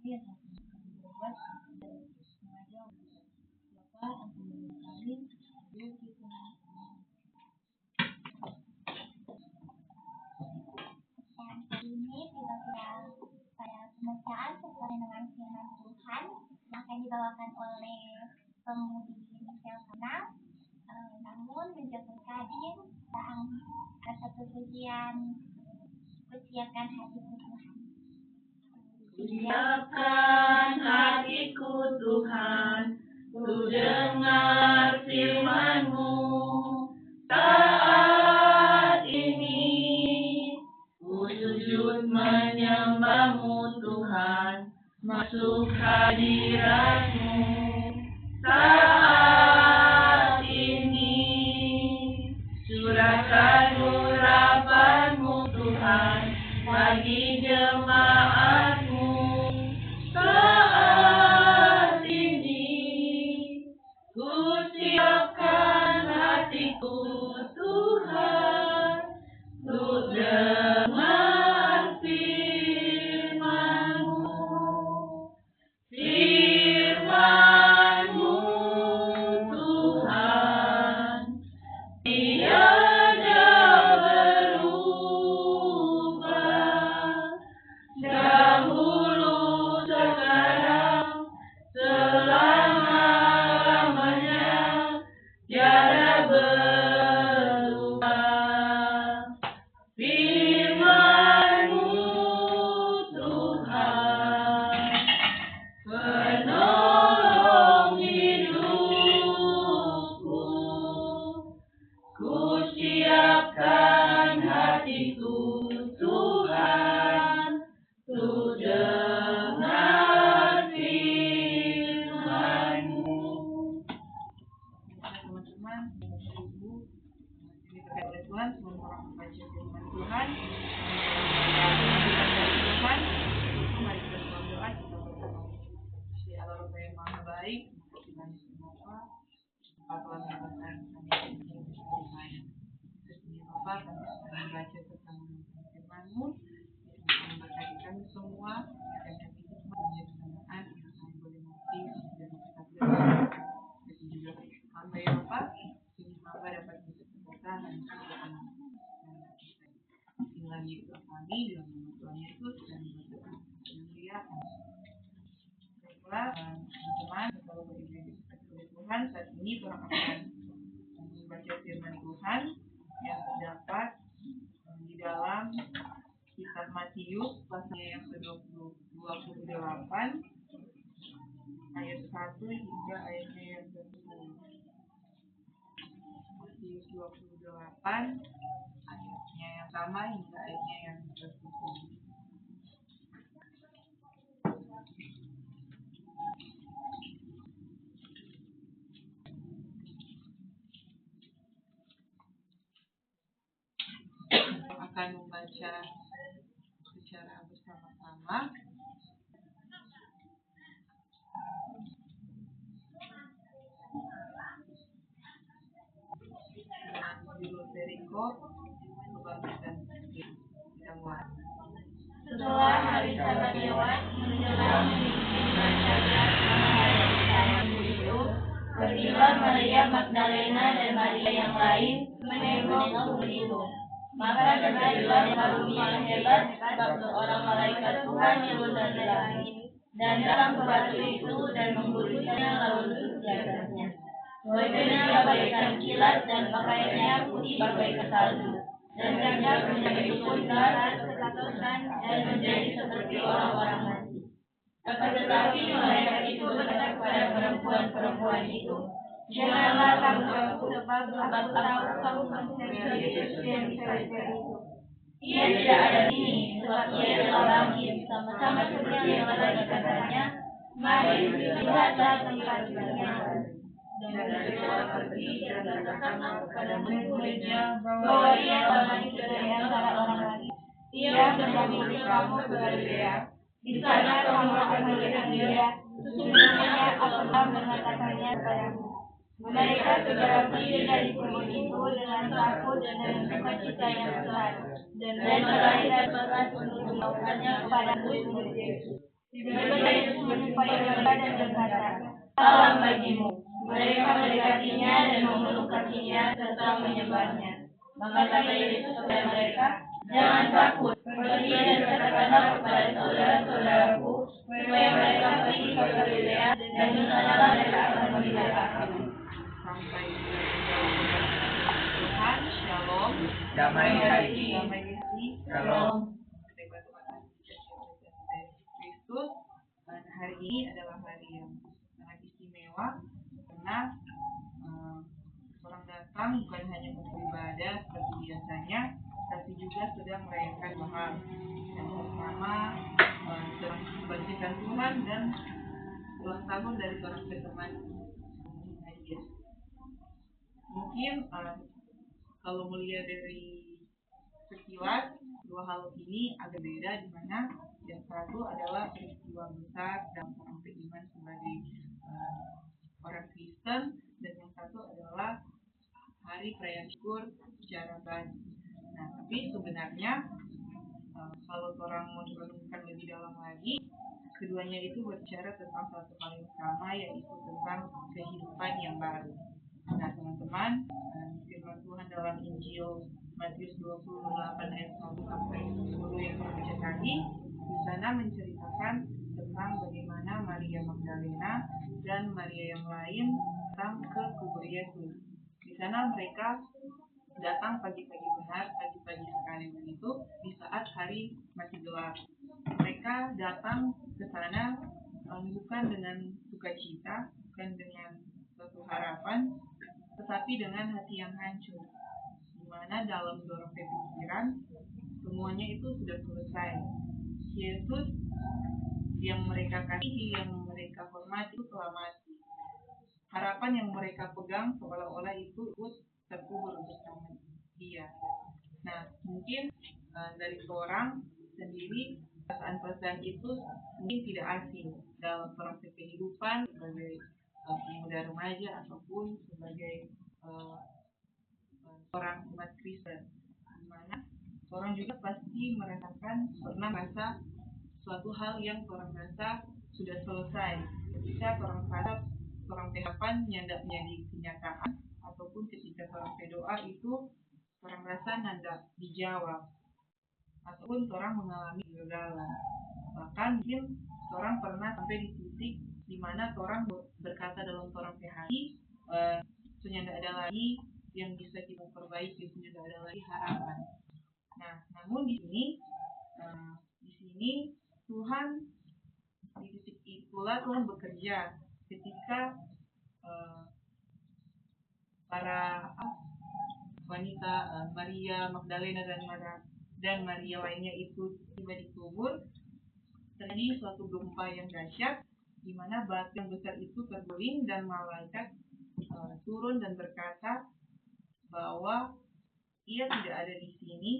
Iya, buat sengaja Bapak kali dia kita ini kira-kira pada pembacaan sesuai dengan firman Tuhan yang akan dibawakan oleh pemudi Michelle Kanal. Namun menjadi hadir dan ada satu pujian, kusiapkan hatiku Tuhan. Siapkan hatiku Tuhan, ku dengar firman-Mu. Saat ini ku sujud menyembah-Mu Tuhan, masuk hadirat-Mu. Saat ini curahkan urapan-Mu Tuhan bagi jemaat-Mu. Saat ini ku siapkan hatiku Tuhan, untuk dengar firman-Mu. Firman-Mu Tuhan, tiada berubah. Dahulu, sekarang, selama-lamanya, tiada berubah. Firman-Mu Tuhan, penolong hidupku. Ku siapkan hatiku Tuhan, untuk dengar firman-Mu. Teman-teman, Ibu, ini terkait Tuhan, sebelum orang membaca firman Tuhan, Tuhan, mari kita berdoa, kita berdoa. Si Allah Bapa yang Maha Baik, kita semua, Tuhan memberikan kami firman. Sesungguhnya Bapa, kami sedang membaca tentang firman-Mu, yang memberkati kami semua, dan kami semua menjadi kemenangan yang kami boleh mengerti dan kita belajar. Dan juga hamba ya Bapa, sehingga hamba dapat berkata dan juga inilah hidup kami dalam nama Tuhan Yesus dan berdoa. Haleluya. Baiklah, teman-teman, kalau beribadah diberkati oleh Tuhan, saat ini Tuhan akan membaca firman Tuhan yang terdapat di dalam kitab Matius pasalnya yang ke-28 ayat 1 hingga ayatnya yang ke-10. Matius 28 ayatnya yang sama hingga ayatnya yang ke-10. Akan membaca secara bersama-sama. Dengan judul perikop kebangkitan Yesus. Setelah hari Sabat lewat, menjelang itu, pergilah Maria Magdalena dan Maria yang lain menengok kubur itu. Maka terjadilah karunia yang hebat sebab seorang malaikat Tuhan turun dari langit dan datang ke batu itu dan menggurusnya lalu duduk di atasnya. Wajahnya bagaikan kilat dan pakaiannya putih bagaikan salju. Dan hendak menjadi pundar ketakutan dan menjadi seperti orang-orang mati. Tetapi malaikat itu berkata kepada perempuan-perempuan itu, janganlah kamu takut, sebab aku tahu kamu mencari Yesus yang dicari itu. Ia tidak ada di sini, sebab ia telah bangkit, sama seperti yang telah dikatakannya. Mari lihatlah tempat tidurnya. Dan segera pergi dan katakanlah kepada murid-muridnya bahwa ia telah bangkit dari antara orang mati. Ia akan memilih kamu ke Galilea. Di sana kamu akan melihat dia. Sesungguhnya aku telah mengatakannya kepadamu. Mereka segera pergi dari kubur itu dengan takut dan dengan sukacita yang besar, dan malaikat berat untuk membawakannya kepada murid-murid Yesus. Tiba-tiba Yesus menjumpai mereka dan berkata, "Salam bagimu." Mereka mendekatinya dan memeluk kakinya serta menyembahnya. Maka kata Yesus kepada mereka, "Jangan takut, pergi dan katakanlah kepada saudara-saudaraku supaya mereka pergi ke Galilea, dan di sanalah mereka akan melihat aku." Sampai Tuhan, Shalom, Damai hati. damai hati, Shalom. Terima kasih Kristus. Dan hari ini adalah hari yang sangat istimewa karena orang datang bukan hanya untuk ibadah seperti biasanya, tapi juga sedang merayakan hal yang pertama, sedang kebangkitan Tuhan dan ulang tahun dari seorang teman aja. Mungkin kalau melihat dari sekilas, dua hal ini agak beda, di mana yang satu adalah peristiwa besar dalam orang beriman sebagai orang Kristen, dan yang satu adalah hari perayaan syukur secara bagi. Nah, tapi sebenarnya kalau orang mau direnungkan lebih dalam lagi, keduanya itu berbicara tentang satu hal yang sama, yaitu tentang kehidupan yang baru. Nah, teman-teman, firman Tuhan dalam Injil Matius 28 ayat 1 sampai 10 yang kita baca tadi, di sana menceritakan tentang bagaimana Maria Magdalena dan Maria yang lain datang ke kubur Yesus. Di sana mereka datang pagi-pagi benar, pagi-pagi sekali begitu, di saat hari masih gelap. Mereka datang ke sana bukan dengan sukacita, bukan dengan suatu harapan, tetapi dengan hati yang hancur, di mana dalam dorong pikiran semuanya itu sudah selesai. Yesus yang mereka kasihi, yang mereka hormati itu telah mati. Harapan yang mereka pegang seolah-olah itu ikut terkubur bersama dia. Nah, mungkin dari seorang sendiri perasaan-perasaan itu mungkin tidak asing dalam proses kehidupan sebagai pemuda remaja ataupun sebagai orang umat Kristen, di mana orang juga pasti merasakan pernah merasa suatu hal yang orang rasa sudah selesai ketika orang rasa seorang harapan yang tidak menjadi kenyataan, ataupun ketika seorang berdoa itu orang rasa tidak dijawab, ataupun orang mengalami kegagalan. Bahkan mungkin seorang pernah sampai di titik di mana seorang berkata dalam seorang hati, sudah tidak ada lagi yang bisa kita perbaiki, sudah tidak ada lagi harapan. Nah, namun di sini Tuhan, di titik itulah Tuhan bekerja ketika para wanita Maria Magdalena dan Maria lainnya itu tiba di kubur. Terjadi suatu gempa yang dahsyat, di mana batu yang besar itu terguling dan malaikat turun dan berkata bahwa ia tidak ada di sini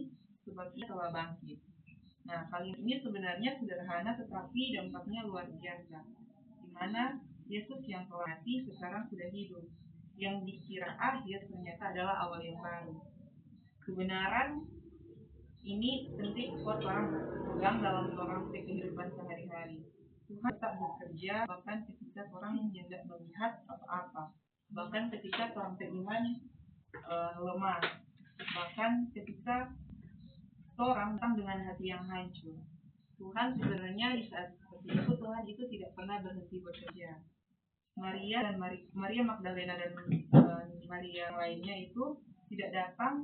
sebab ia telah bangkit. Nah, kalimat ini sebenarnya sederhana tetapi dampaknya luar biasa, di mana Yesus yang telah mati sekarang sudah hidup. Yang dikira akhir ternyata adalah awal yang baru. Kebenaran ini penting buat orang berpegang dalam seorang kehidupan sehari-hari. Tuhan tak bekerja bahkan ketika orang yang tidak melihat apa-apa, bahkan ketika seorang beriman lemah, bahkan ketika seorang datang dengan hati yang hancur. Tuhan sebenarnya di saat seperti itu, Tuhan itu tidak pernah berhenti bekerja. Maria Magdalena dan Maria lainnya itu tidak datang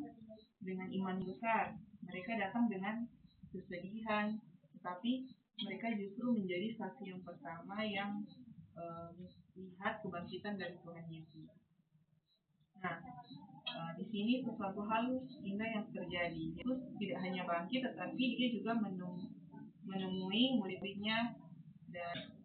dengan iman besar. Mereka datang dengan kesedihan, tetapi mereka justru menjadi saksi yang pertama yang melihat kebangkitan dari Tuhan Yesus. Nah, di sini sesuatu hal indah yang terjadi. Yesus tidak hanya bangkit, tetapi dia juga menemui murid-muridnya dan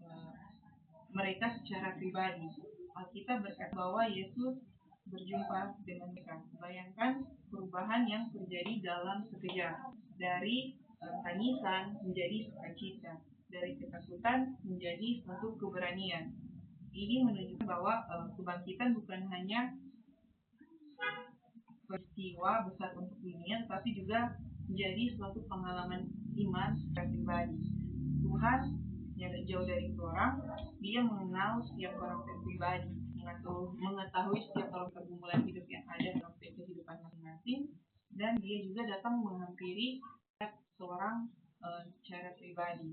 mereka secara pribadi. Alkitab berkata bahwa Yesus berjumpa dengan mereka. Bayangkan perubahan yang terjadi dalam sekejap, dari tangisan menjadi sukacita, dari ketakutan menjadi suatu keberanian. Ini menunjukkan bahwa kebangkitan bukan hanya peristiwa besar untuk dunia, tapi juga menjadi suatu pengalaman iman secara pribadi. Tuhan yang jauh dari orang, dia mengenal setiap orang pribadi, mengetahui setiap orang pergumulan hidup yang ada dalam kehidupan masing-masing, dan dia juga datang menghampiri setiap seorang secara pribadi.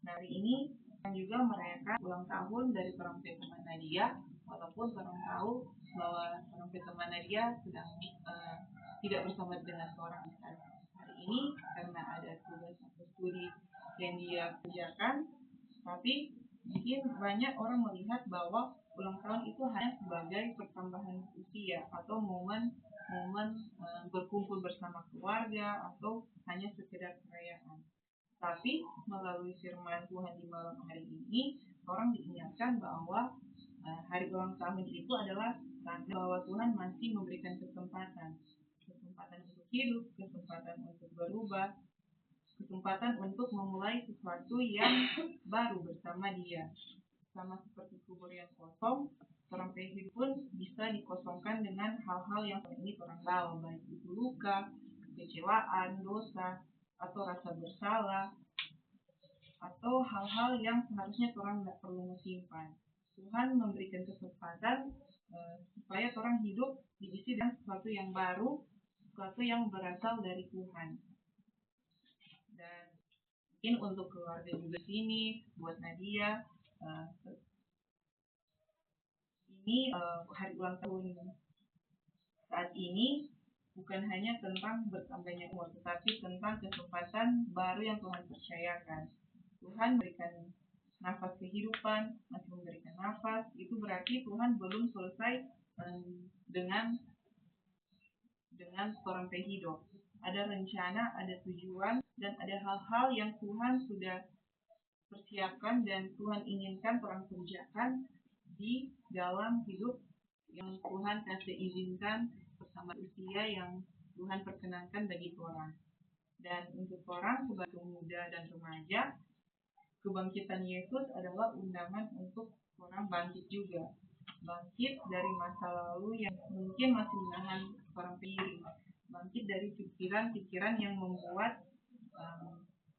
Nah, hari ini kita juga merayakan ulang tahun dari orang teman Nadia, walaupun orang tahu bahwa orang teman Nadia sedang tidak bersama dengan seorang hari ini karena ada tugas atau studi yang dia kerjakan. Tapi mungkin banyak orang melihat bahwa ulang tahun itu hanya sebagai pertambahan usia atau momen berkumpul bersama keluarga atau hanya sekedar perayaan. Tapi melalui firman Tuhan di malam hari ini, orang diingatkan bahwa hari ulang tahun itu adalah tanda bahwa Tuhan masih memberikan kesempatan untuk hidup, kesempatan untuk berubah, kesempatan untuk memulai sesuatu yang baru bersama Dia. Sama seperti kubur yang kosong, orang hidup pun bisa dikosongkan dengan hal-hal yang ini orang bawa, baik itu luka, kekecewaan, dosa, atau rasa bersalah, atau hal-hal yang seharusnya orang tidak perlu simpan. Tuhan memberikan kesempatan supaya orang hidup diisi dengan sesuatu yang baru, sesuatu yang berasal dari Tuhan. Dan mungkin untuk keluarga juga sini, buat Nadia, ini hari ulang tahun saat ini bukan hanya tentang bertambahnya umur, tetapi tentang kesempatan baru yang Tuhan percayakan. Tuhan berikan nafas kehidupan, masih memberikan nafas, itu berarti Tuhan belum selesai dengan seorang hidup. Ada rencana, ada tujuan, dan ada hal-hal yang Tuhan sudah persiapkan dan Tuhan inginkan orang kerjakan di dalam hidup yang Tuhan kasih izinkan bersama usia yang Tuhan perkenankan bagi orang. Dan untuk orang sebagai pemuda dan remaja, kebangkitan Yesus adalah undangan untuk orang bangkit juga. Bangkit dari masa lalu yang mungkin masih menahan orang diri. Bangkit dari pikiran-pikiran yang membuat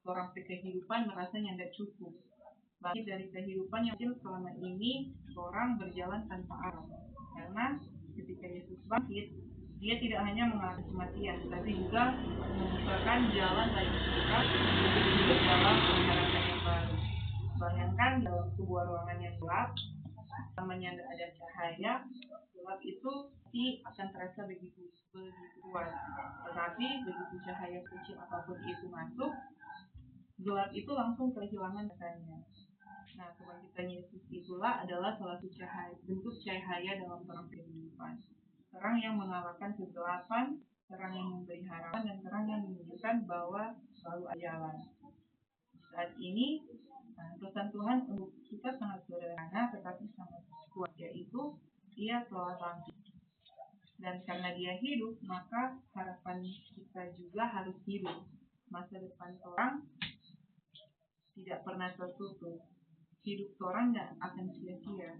orang kehidupan merasanya tidak cukup. Bangkit dari kehidupan yang mungkin selama ini orang berjalan tanpa arah. Karena ketika Yesus bangkit, Dia tidak hanya mengalami kematian, tapi juga membukakan jalan bagi kita untuk hidup dalam harapan yang baru. Bayangkan dalam sebuah ruangan yang gelap, namanya ada cahaya, gelap itu pasti akan terasa begitu kuat. Tetapi begitu cahaya kecil apapun itu masuk, gelap itu langsung kehilangan katanya. Nah, kebangkitan Yesus itulah adalah salah satu bentuk cahaya dalam terang kehidupan. Terang yang mengalahkan kegelapan, terang yang memberi harapan, dan terang yang menunjukkan bahwa selalu ada jalan. Saat ini, pesan Tuhan untuk kita sangat sederhana tetapi sangat kuat, yaitu Dia telah bangkit. Dan karena Dia hidup, maka harapan kita juga harus hidup. Masa depan orang tidak pernah tertutup. Hidup orang tidak akan sia-sia.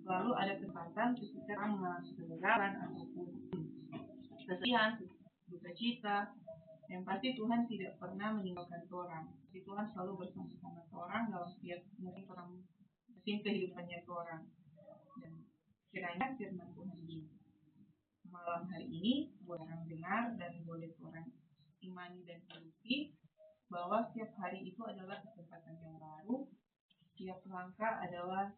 Selalu ada kesempatan ketika orang mengalami kegagalan ataupun kesedihan, duka cita. Yang pasti Tuhan tidak pernah meninggalkan orang. Tuhan selalu bersama-sama orang dalam setiap musim kehidupannya orang. Dan kiranya firman Tuhan di malam hari ini boleh orang dengar dan boleh orang imani dan hidupi bahwa setiap hari itu adalah kesempatan yang baru. Setiap langkah adalah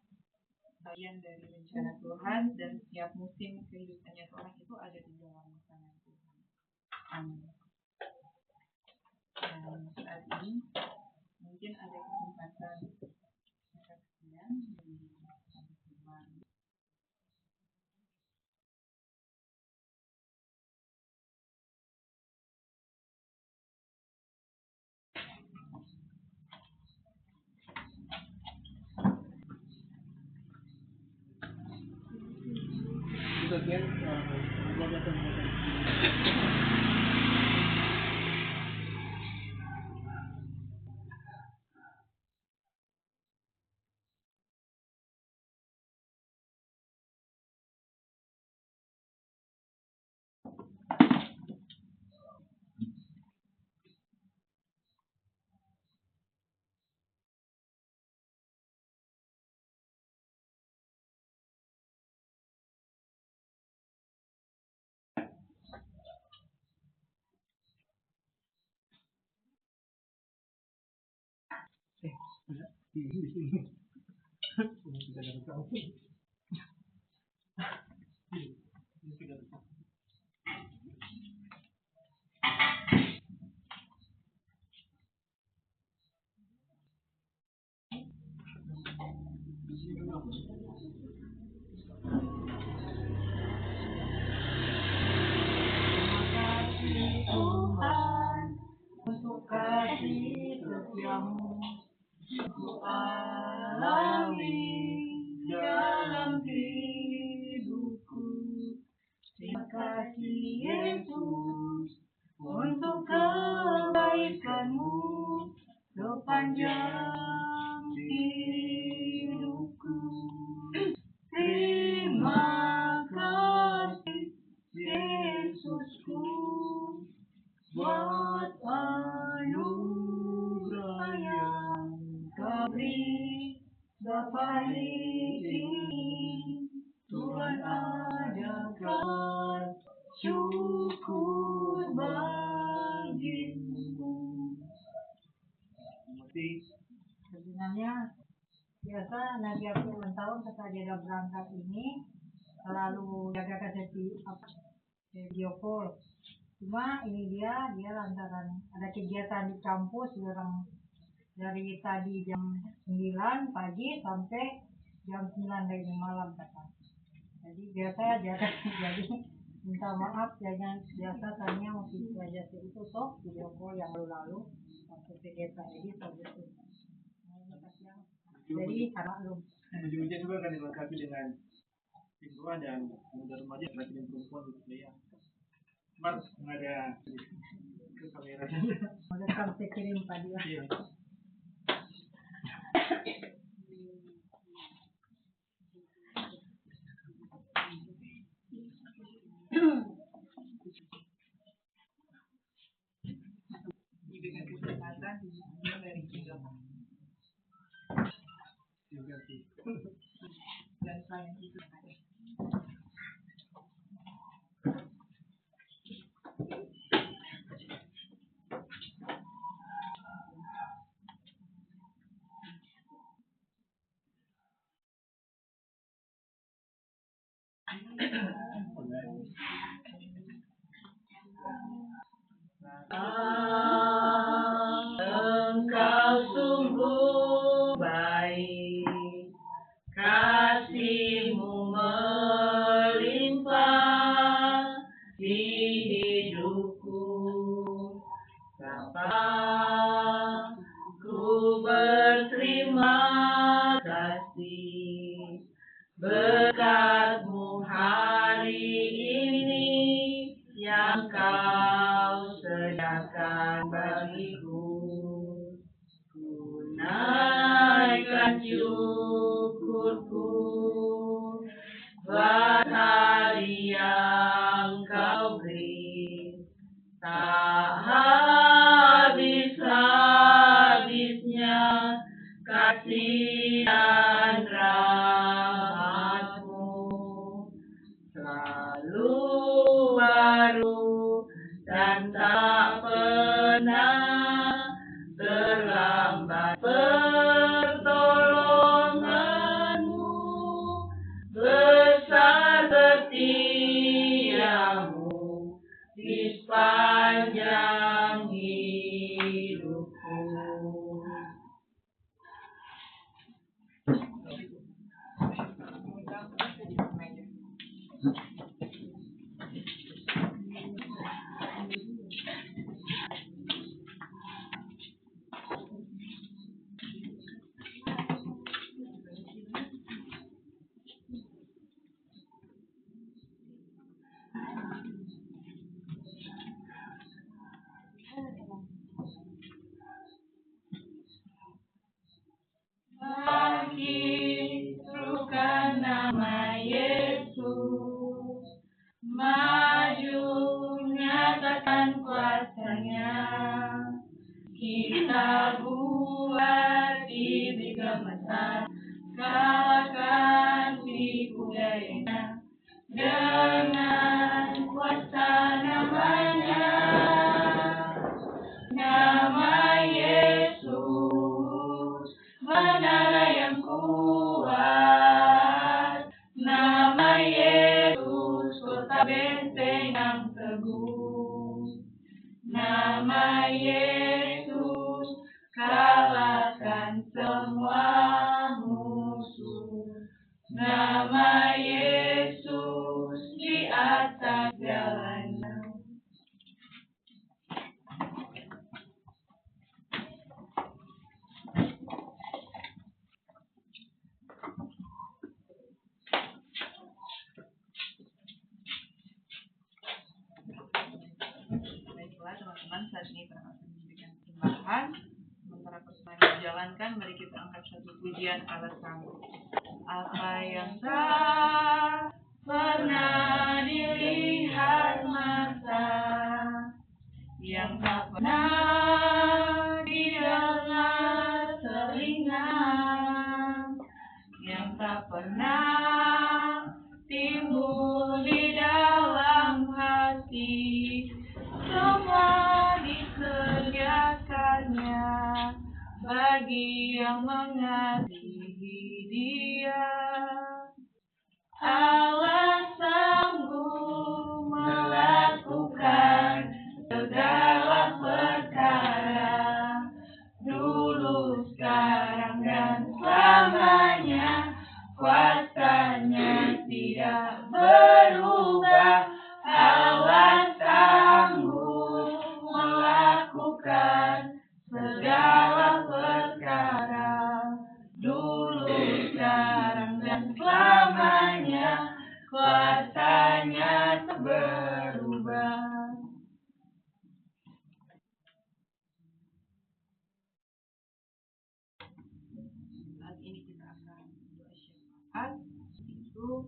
bagian dari rencana Tuhan, dan setiap musim kehidupannya orang itu ada di dalam tangan Tuhan. Amin. Dan saat ini mungkin ada kesempatan persaksian dari teman-teman. di sini. Tidak ada rekam. Ini tidak rekam. Tuhan untuk kasih setiamu ku alami dalam hidupku. Terima kasih Yesus untuk kebaikanmu sepanjang hidupku. Terima kasih Yesusku buat anugerah yang Kau beri Bapa ini. Tuhan adakan syukur bagimu. Sebenarnya biasa Nabi aku ulang tahun setelah dia berangkat ini selalu jaga video call. Cuma ini dia lantaran ada kegiatan di kampus orang dari tadi jam 9 pagi sampai jam 9 dari malam kata. Jadi biasa jaga jadi minta maaf jangan biasa tanya mungkin aja itu toh video call yang lalu waktu kegiatan ini begitu. Jadi karena belum. Ujung-ujungnya juga akan dilengkapi dengan tim tua dan muda remaja laki-laki perempuan gitu ya. Cuma nggak ada ke kamera saja. Ada sampai kirim tadi lah. Iya. Dengan kesempatan dimulai dari tiga dan selain itu ada. Engkau sungguh baik, kasih-Mu melimpah di hidupku. Bapa, ku berterima kasih berkat-Mu hari ini yang Kau sediakan bagiku. Ku naikkan syukurku buat hari yang Kau beri, tak habis-habisnya kasih dan rahmat-Mu selalu baru dan tak pernah terlambat. Pertolongan-Mu besar setia-Mu di sepanjang hidupku. Serukan nama Yesus, maju nyatakan kuasa-Nya. Kita buat bibit gemetar, kalahkan tipu daya dengan kuasa nama-Nya. Nama Yesus kalahkan semua musuh. Nama Yesus di atas jalannya. Baiklah teman-teman, saat ini kita akan memberikan persembahan. Sementara persembahan dijalankan, mari kita angkat satu pujian Allah sambut. Apa yang tak pernah dilihat mata, yang tak pernah didengar telinga, yang tak pernah timbul di dalam hati, semua disediakannya bagi yang mengasihi Dia. Allah sanggup melakukan segala perkara, dulu, sekarang, dan selamanya. Kuasanya tidak berubah. Allah sanggup melakukan segala perkara, dulu, sekarang, dan selamanya. Kuasanya tak berubah. Saat ini kita akan berdoa syafaat. Itu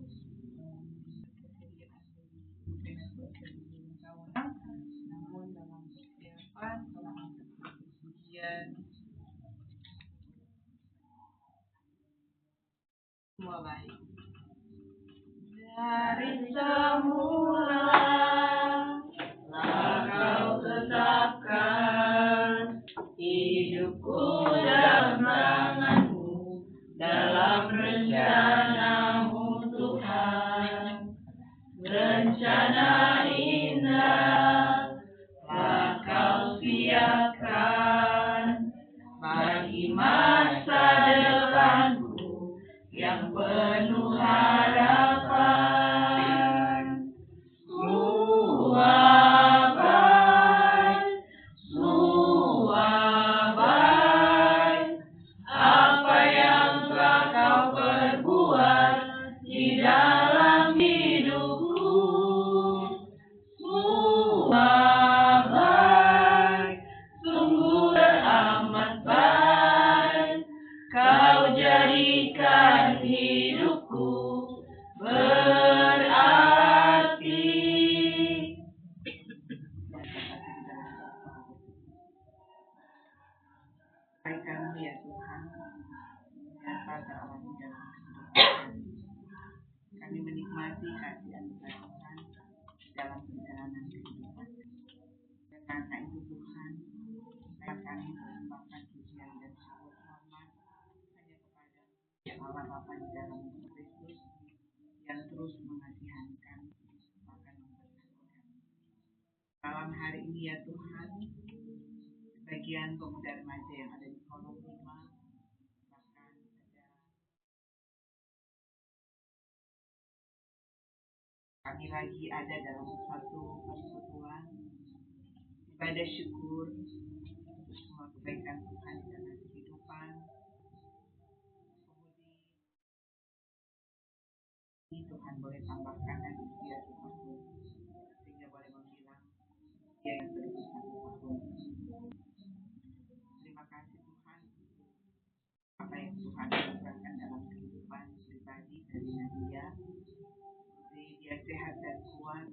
namun dalam persiapan telah pujian semua baik. Dari semula telah Kau tetapkan hidupku dalam tangan-Mu, dalam rencana-Mu Tuhan. Rencana indah telah Kau siapkan bagi masa depanku yang penuh harapan. Semua baik, apa yang telah Kau perbuat di dalam hidupku. Semua baik, sungguh teramat baik. Kau jadikan hidupku berarti. Baik kami ya Tuhan, menyapa Allah di dalam kehidupan. Kami menikmati kehadiran Tuhan dalam perjalanan kehidupan. Karena itu Tuhan, kami persembahkan pujian dan syukur hormat hanya kepada ya Allah Bapa di dalam Kristus yang terus mengasihanikan bahkan memberkati kami. Malam hari ini ya Tuhan, sebagian pemuda remaja yang ada di kolom 5 bahkan ada kami lagi ada dalam satu persekutuan ibadah syukur untuk semua kebaikan Tuhan di dalam kehidupan. Kemudian Tuhan boleh tambahkan lagi usia 1 tahun sehingga boleh membilang usia yang 1 tahun. Terima kasih Tuhan apa yang Tuhan lakukan dalam kehidupan pribadi dari Nadia. Dia sehat dan kuat,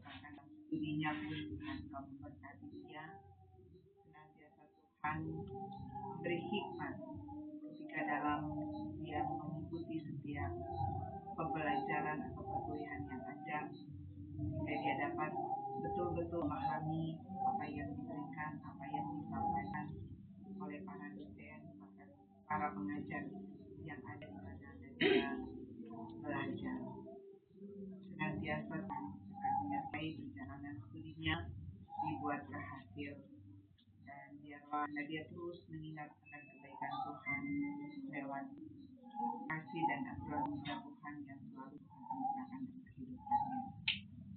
bahkan studinya pun Tuhan Kau memberkati dia. Senantiasa Tuhan memberi hikmat ketika dalam dia mengikuti setiap pembelajaran atau perkuliahan yang ada, sehingga dia dapat betul-betul memahami apa yang diberikan, apa yang disampaikan oleh para dosen, bahkan para pengajar yang ada di mana dia belajar. Senantiasa akan menyertai perjalanan studinya dibuat berhasil, dan biarlah Karena dia terus mengingat akan kebaikan Tuhan lewat kasih dan anugerah Tuhan yang selalu Tuhan anugerahkan dalam kehidupannya.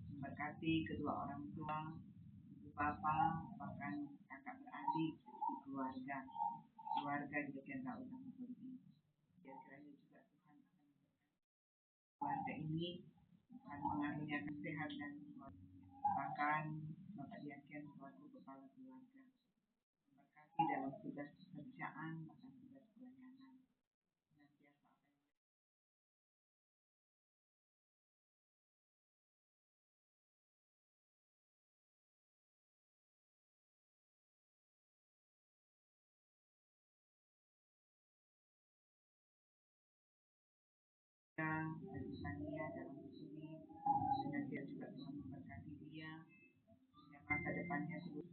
Memberkati kedua orang tua, ibu bapa, bahkan kakak beradik, keluarga di bagian Utama ini. Ya kiranya juga Tuhan akan keluarga ini akan mengaruniakan sehat dan kuat. Bahkan Bapak Diaken selaku kepala keluarga memberkati dalam tugas pekerjaan, bahkan tugas pelayanan. Bagi Sania dalam studi, dan dia juga Tuhan memberkati dia, yang masa depannya terus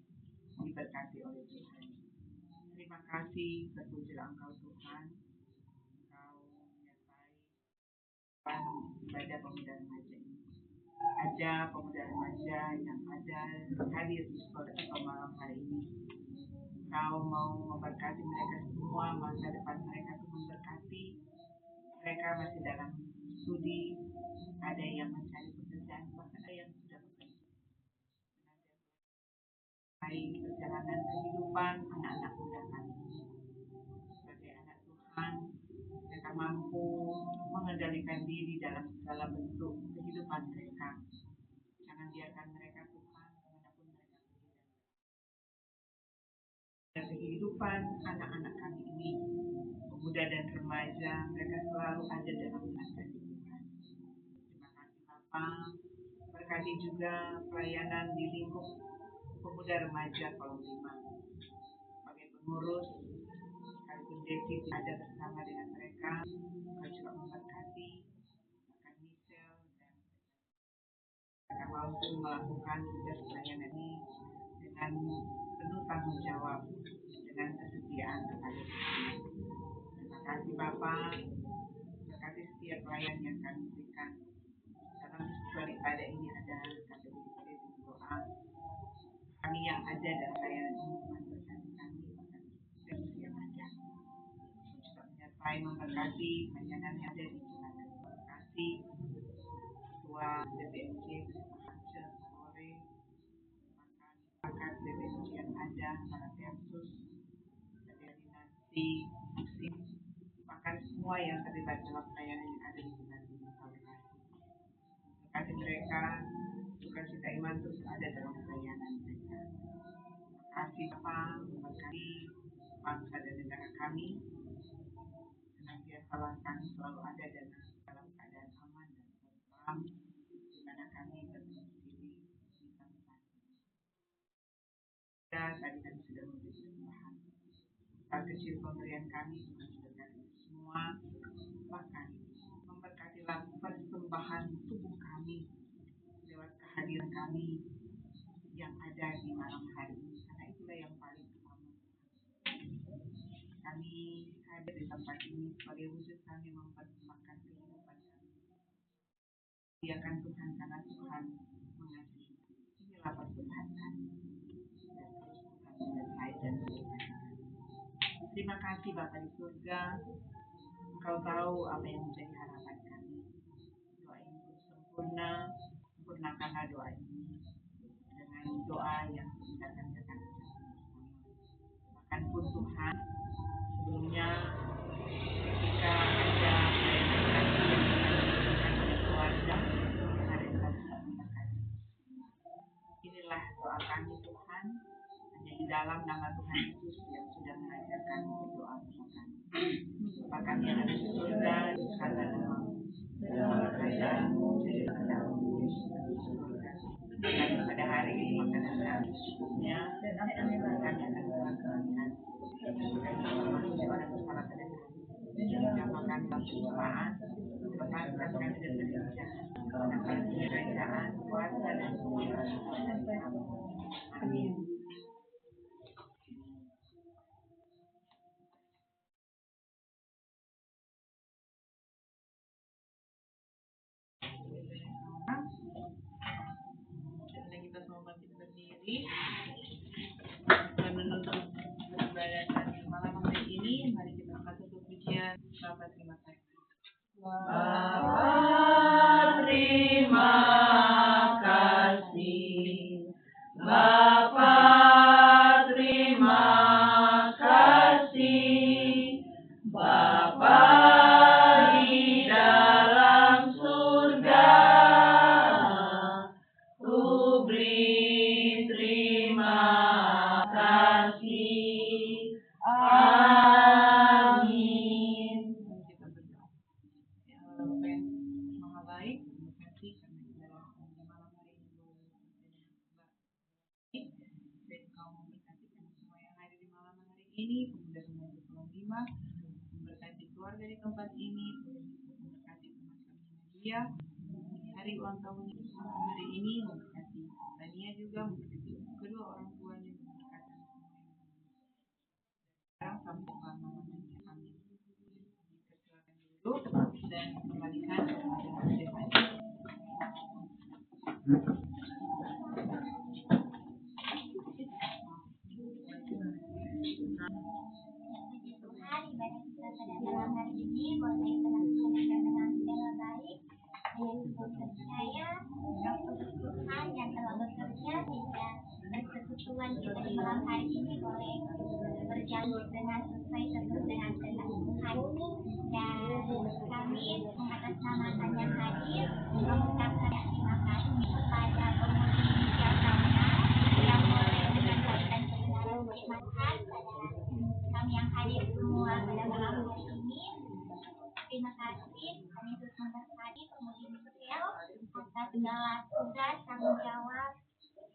diberkati oleh Tuhan. Terima kasih, terpujilah Engkau Tuhan, Engkau menyertai ibadah pemuda remaja ini. Ada pemuda remaja yang ada hadir di sekolah malam hari ini. Engkau mau memberkati mereka semua, masa depan mereka Tuhan berkati. Mereka masih dalam studi, ada yang mencari pekerjaan, bahkan ada yang sudah bekerja. Baik perjalanan kehidupan anak-anak muda kami. Sebagai anak Tuhan, mereka mampu mengendalikan diri dalam segala bentuk kehidupan mereka. Jangan biarkan mereka Tuhan kemanapun mereka pergi. Dan kehidupan anak-anak kami ini, pemuda dan remaja, mereka selalu ada dalam tangan Tuhan. Terima kasih Bapak. Berkati juga pelayanan di lingkup pemuda remaja Kolom 5. Sebagai pengurus, sekalipun Desi ada bersama dengan mereka, Kau juga memberkati akan Michelle dan mereka mampu melakukan tugas pelayanan ini dengan penuh tanggung jawab, dengan kesetiaan kepada Tuhan. Terima kasih Bapak, berkati setiap pelayan yang kami berikan. Dalam setiap ibadah ini ada kata doa. Kami yang ada dalam pelayanan ini Tuhan berkati kami, bahkan dan yang ada. Juga menyertai memberkati pelayanan yang ada di Tuhan. Terima kasih Ketua DPMJ Haja sore, bahkan DPMJ yang ada, para Tersus, koordinasi, musim, bahkan semua yang terlibat dalam pelayanan yang ada di Tuhan. Terima kasih mereka, juga kita iman terus ada dalam pelayanan mereka. Terima kasih Bapak, memberkati bangsa dan negara kami. Senantiasa kami selalu ada dalam keadaan aman dan tentram, di mana kami berdomisili di tempat ini. Tadi kami sudah memberi persembahan. Besar kecil pemberian kami Tuhan memberkati semua, bahkan memberkatilah persembahan tubuh kami lewat kehadiran kami yang ada di malam hari ini, karena itulah yang paling utama. Kami hadir di tempat ini sebagai wujud kami mempersembahkan kehidupan kami. Biarkan Tuhan, karena Tuhan mengasihi. Inilah persembahan kami. Dan terus Tuhan menyertai dan memberkati. Terima kasih Bapa di surga. Engkau tahu apa yang menjadi harapan kami. Doa ini pun sempurna. Sempurnakanlah doa ini dengan doa yang kita kerjakan bersama. Bahkan pun Tuhan, sebelumnya ketika ada keluarga, ada yang memberkati. Inilah doa kami Tuhan, hanya di dalam nama Tuhan Yesus yang sudah mengajarkan berdoa bersama kami. Bapa kami yang ada di surga, dikatakan namamu, kerajaan-Mu jadi kehendakmu di surga. Dan pada hari ini makanan kami secukupnya, dan kami akan melakukan kami orang bersalah pada kami. Jangan kami dalam pencobaan, lepaskan kami dari jahat. Karena kami kerajaan, kuasa dan kemuliaan dari Kamu. Amin. Kita semua bangkit berdiri dan menuntut Bapak terima kasih. Bapa terima kasih. Bapa terima kasih. Bapa di dalam surga, ku beri terima kasih. Amin. Kita berdoa. Ya Allah Bapa yang maha baik, terima kasih karena kita dalam malam hari ini dan Kau memberkati kami semua yang hadir di malam hari ini, pemuda remaja Pulau 5, memberkati keluarga di tempat ini, memberkati teman kami Nadia di hari ulang tahun hari ini, memberkati Tania juga, memberkati kedua orang tuanya, memberkati semua yang sekarang sampai selama-lamanya. Amin. Silakan duduk dan kembalikan kepada Majelis Hakim. Puji Tuhan, ibadah kita pada malam hari ini boleh terlaksana dengan segala baik. Saya juga percaya Tuhan yang telah bekerja sehingga persekutuan kita di malam hari ini boleh berjalan dengan sesuai sesuai dengan kehendak Tuhan. Dan kami mengatasnamakan yang hadir mengucapkan terima kasih kepada pemudi Michel Sauna yang boleh menyampaikan kebenaran firman Tuhan pada kami yang hadir semua pada malam hari ini. Terima kasih kami terus memberkati pemudi Michel atas segala tugas, tanggung jawab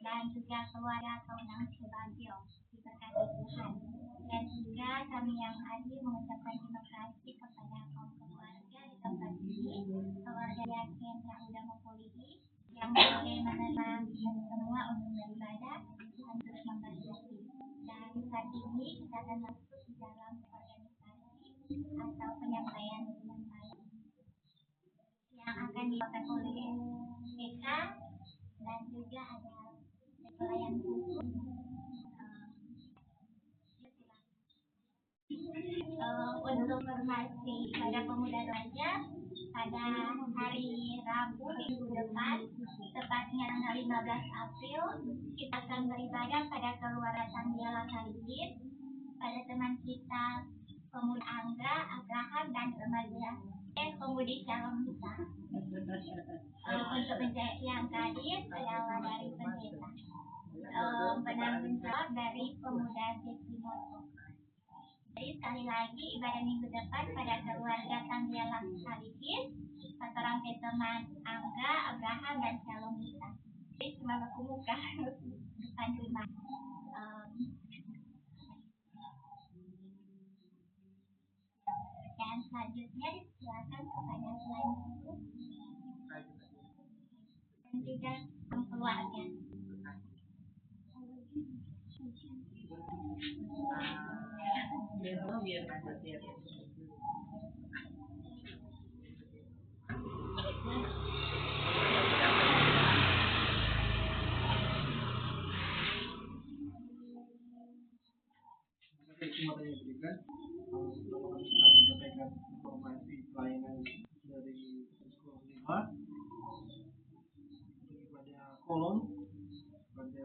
dan juga keluarga Kaunang Subagio. Diberkati Tuhan. Dan juga kami yang hadir mengucapkan terima kasih kepada kaum keluarga di tempat ini, keluarga Yakin yang sudah mempulihi, yang boleh menerima semua untuk beribadah. Tuhan terus memberkati. Dan saat ini kita akan masuk di dalam organisasi atau penyampaian yang akan dilakukan oleh PK dan juga ada pelayan khusus. Untuk informasi pada pemuda remaja pada hari Rabu minggu depan, tepatnya tanggal 15 April, kita akan beribadah pada keluarga Sandiala Khalidin, pada teman kita pemuda Angga, Abraham dan remaja pemudi Shalom Nusa. Untuk menjadi yang hadir adalah dari pendeta, penanggung jawab dari pemuda Sesimoto. Jadi sekali lagi ibadah minggu depan pada keluarga Sandiala Khalidin, orang teman Angga, Abraham dan Shalom Nusa. Jadi cuma aku muka depan rumah. Dan selanjutnya disilakan kepada selain itu dan juga keluarga. Biar lanjut ya. Kesempatan yang diberikan untuk menyampaikan informasi pelayanan dari sekolah 5 pada kolom pada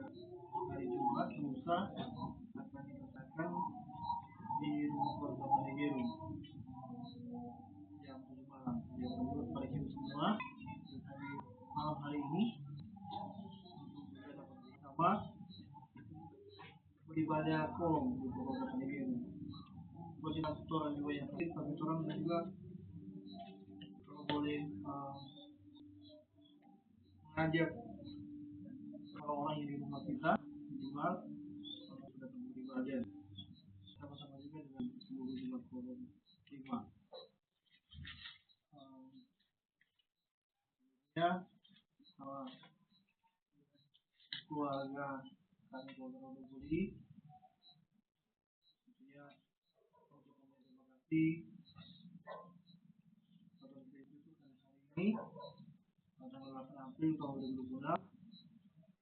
hari Jumat lusa akan dilaksanakan di rumah keluarga Panegerum jam 7 malam. Yang menurut pada kita semua dan malam hari ini untuk kita dapat bersama beribadah kolom di keluarga Panegerum. Bagi orang juga yang aktif, bagi orang juga kalau boleh mengajak orang-orang yang di rumah kita minimal sudah beribadah sama-sama juga dengan seluruh jemaat keluarga 5. Ya, keluarga kami keluarga Rodo Budi, tentunya untuk terima kasih pada itu hari ini pada 8 April tahun 2026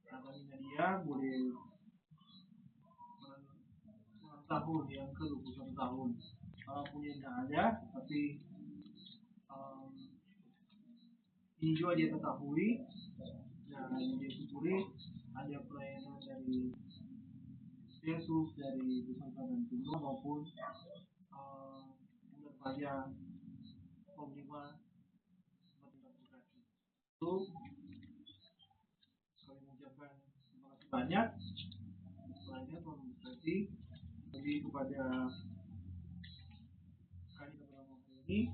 kami Nadia boleh tahun yang ke-21 tahun punya ada, tapi ini juga dia ketahui dan dia syukuri ada pelayanan dari Yesus, dari peserta dan timur maupun bulan pajak penerima seperti aplikasi. Itu kami mengucapkan terima kasih banyak. Selanjutnya komunikasi lebih kepada kami dalam ini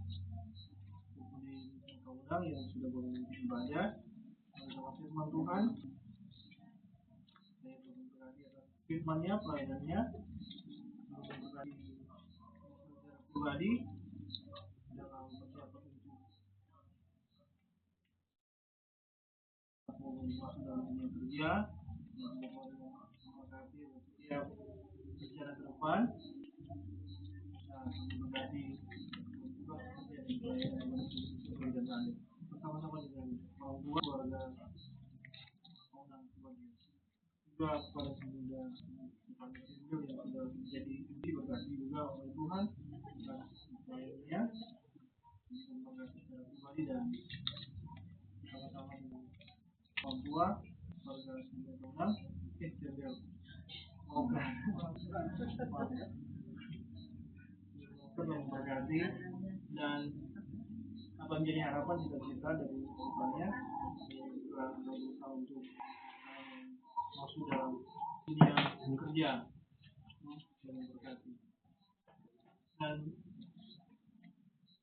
maupun di kaum yang sudah mengikuti ibadah dalam firman Tuhan. Saya berterima atas firman-Nya, pelayanannya, memberkati secara pribadi dalam persiapan untuk masuk dalam dunia kerja, memberkati setiap secara ke depan, dan memberkati juga seperti yang pelayanan dan bersama-sama dengan orang tua, keluarga, orang tuanya. Juga kepada semua yang sudah menjadi inti berkati juga oleh Tuhan atas pelayanannya, memberkati secara pribadi dan bersama-sama dengan orang tua, keluarga semua orang. Semoga memberkati dan apa menjadi harapan cita-cita dari kedepannya juga berusaha untuk masuk dalam dunia kerja dan memberkati. Dan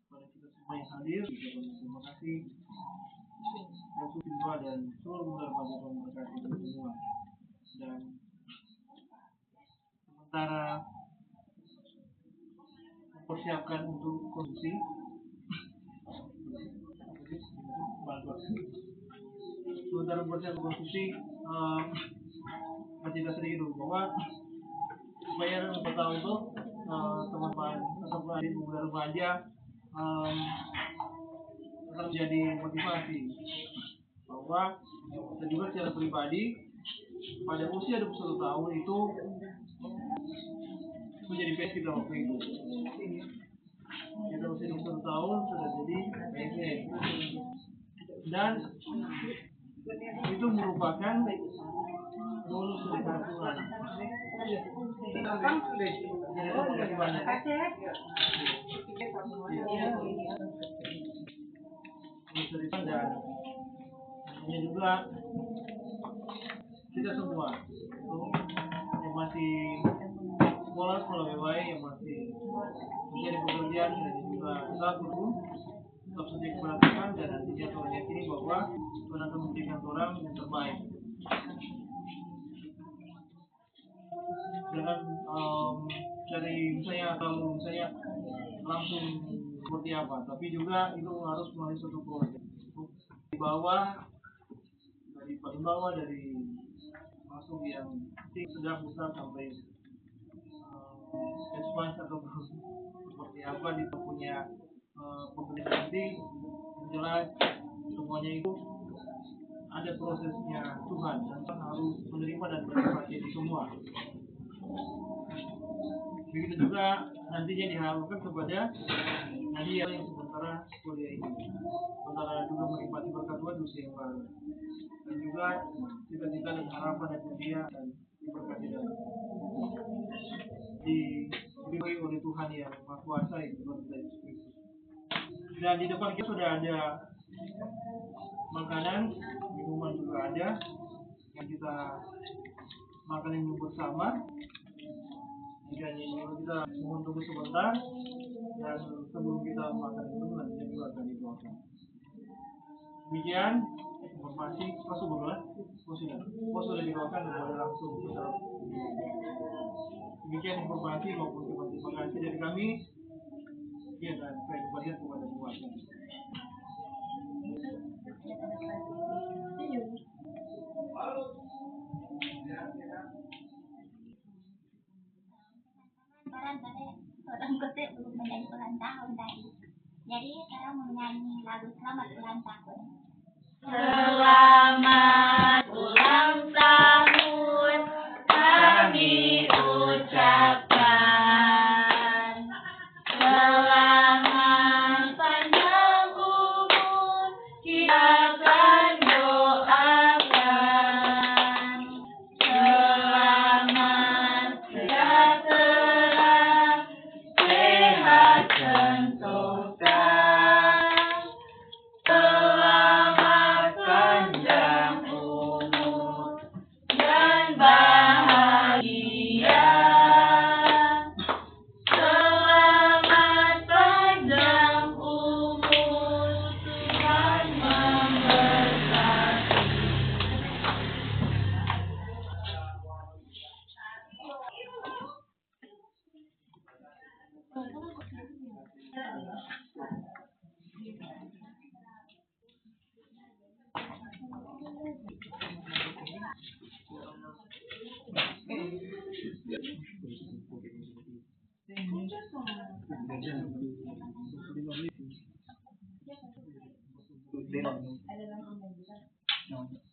kepada kita semua yang hadir, terima kasih Yesus juga dan seluruh benar pada memberkati kita semua. Dan sementara mempersiapkan untuk konsumsi kita sedikit dulu bahwa supaya dapat tahu itu teman-teman atau adik muda remaja akan menjadi motivasi bahwa dan juga secara pribadi pada usia 21 tahun itu menjadi PS kita waktu itu. Kita usia 21 tahun sudah jadi PS dan itu merupakan bonus dari Tuhan. Dan ini juga kita semua yang masih sekolah baik, yang masih menjadi pekerjaan dan juga tetap saja kepada Tuhan dan nantinya Tuhan yakini bahwa Tuhan akan memberikan orang yang terbaik. Jangan dari misalnya langsung seperti apa, tapi juga itu harus melalui suatu proses di bawah, dari paling bawah, dari masuk yang sedang besar sampai expansion atau seperti apa dia punya pekerjaan nanti. Yang jelas semuanya itu ada prosesnya Tuhan dan Tuhan harus menerima dan berterima kasih semua. Begitu juga nantinya diharapkan kepada Nadia yang sementara kuliah ini, sementara juga menikmati berkat Tuhan di usia yang baru, dan juga cita-cita dan harapan dan dia dan diberkati dan diberi oleh Tuhan yang Maha Kuasa itu Yesus Kristus. Dan di depan kita sudah ada makanan, minuman juga ada yang kita makan yang bersama. Jika kita mohon tunggu sebentar dan sebelum kita makan minum nanti juga akan didoakan. Demikian informasi masuk boleh? Sudah didoakan dan boleh langsung kita. Demikian informasi maupun terima kasih dari kami. Ya, dan saya kembalikan kepada Tuhan. Orang kote belum menjadi ulang tahun tadi. Jadi sekarang menyanyi lagu selamat ulang tahun. Selamat ulang tahun kami ucapkan.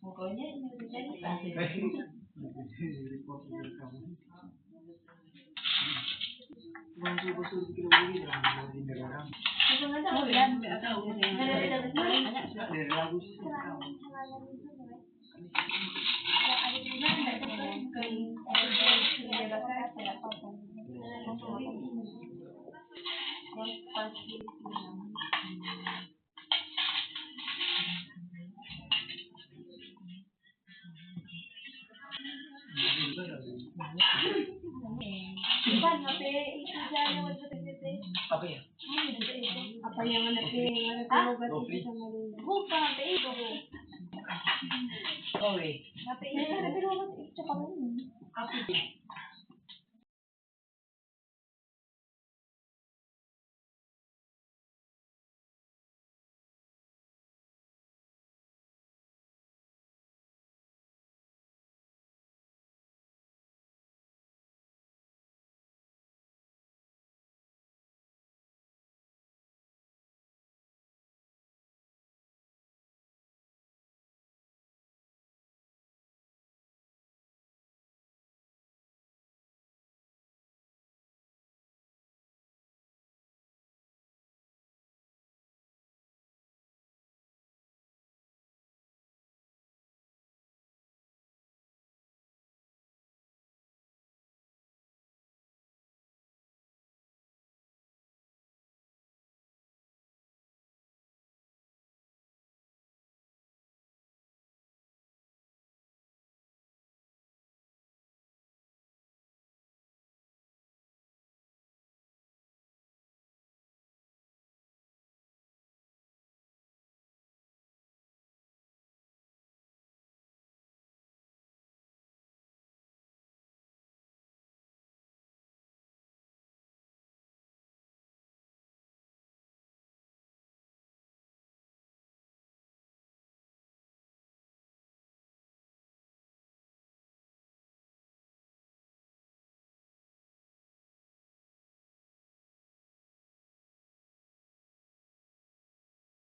Pokoknya ini cerita. Bukan HP itu jangan waktu itu. Apa ya? Apa yang mana logat itu sama dia? Bukan HP itu. Oke. HP itu tapi logat itu cepat ini. Apa sih?